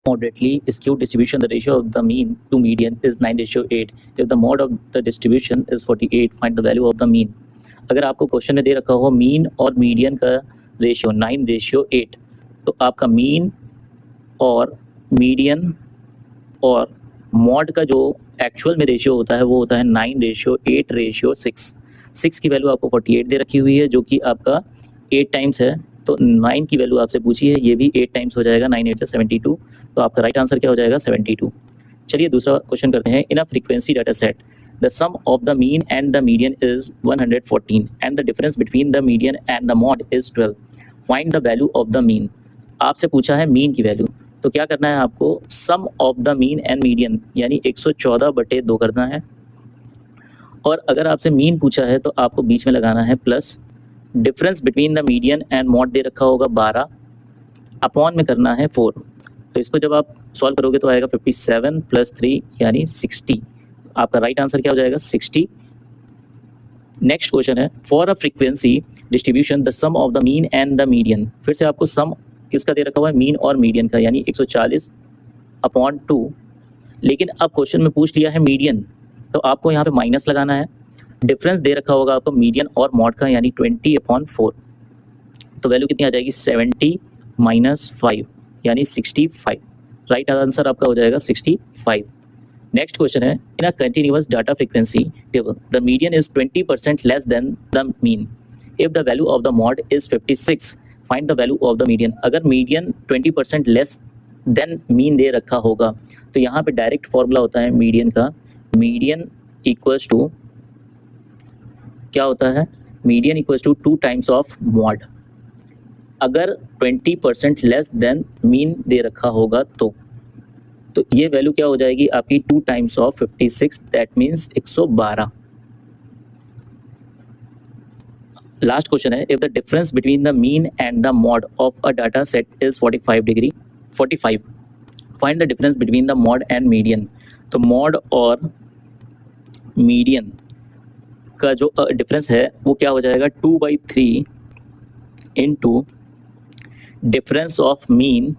moderately skewed distribution, the ratio of the mean to median is 9:8. If the mode of the distribution is 48, find the value of the mean. अगर आपको question में दे रखा हो mean और median का ratio 9:8, तो आपका mean और मीडियन और मॉड का जो एक्चुअल में रेशियो होता है वो होता है 9:8:6। 6 की वैल्यू आपको 48 दे रखी हुई है जो कि आपका 8 टाइम्स है, तो 9 की वैल्यू आपसे पूछी है, ये भी 8 टाइम्स हो जाएगा, 9 8 72। तो आपका राइट आंसर क्या हो जाएगा 72। चलिए दूसरा क्वेश्चन करते हैं। In a frequency data set the sum of the mean and the median is 114 and the difference between the median and the mode is 12, find the value of the mean. आपसे पूछा है mean की value, तो क्या करना है आपको, sum of the mean and median यानी 114/2 करना है, और अगर आपसे मीन पूछा है तो आपको बीच में लगाना है plus, difference between the median and mode दे रखा होगा 12, अपॉन में करना है 4। तो इसको जब आप सॉल्व करोगे तो आएगा 57 + 3 यानी 60। आपका राइट आंसर क्या हो जाएगा 60। नेक्स्ट क्वेश्चन है, for a frequency distribution the sum of the mean and the median. फिर से आपको सम किसका दे रखा हुआ है, मीन और मीडियन का, यानी 140/2। लेकिन अब क्वेश्चन में पूछ लिया है मीडियन, तो आपको यहाँ पे माइनस लगाना है। डिफरेंस दे रखा होगा आपको मीडियन और मॉड का, यानी 20/4। तो वैल्यू कितनी आ जाएगी 70 - 5 यानी 65। राइट आंसर आपका हो जाएगा 65। नेक्स्ट क्वेश्चन है, in a continuous data frequency table the median is 20% less than the mean if the value of the mode is 56, find the value of the median. अगर median 20% less than mean दे रखा होगा तो यहाँ पे direct formula होता है median का, मीडियन इक्वल्स टू क्या होता है, median equals to 2 times of mode. अगर 20% लेस देन मीन दे रखा होगा तो ये वैल्यू क्या हो जाएगी आपकी 2 times of 56, that means 112। Last question है, if the difference between the mean and the mode of a data set is 45, find the difference between the mode and median. तो मॉड और मीडियन का जो difference है वो क्या हो जाएगा 2/3 into difference of mean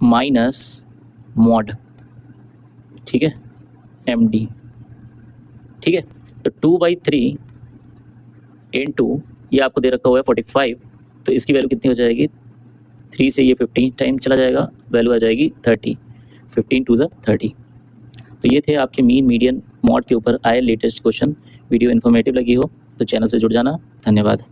minus mode, ठीक है, MD, ठीक है। तो 2/3 इंटू ये आपको दे रखा हुआ है 45, तो इसकी वैल्यू कितनी हो जाएगी, 3 से ये 15 टाइम चला जाएगा, वैल्यू आ जाएगी 30, 15 2 ज़ा 30। तो ये थे आपके मीन मीडियन मॉड के ऊपर आए लेटेस्ट क्वेश्चन। वीडियो इन्फॉर्मेटिव लगी हो तो चैनल से जुड़ जाना। धन्यवाद।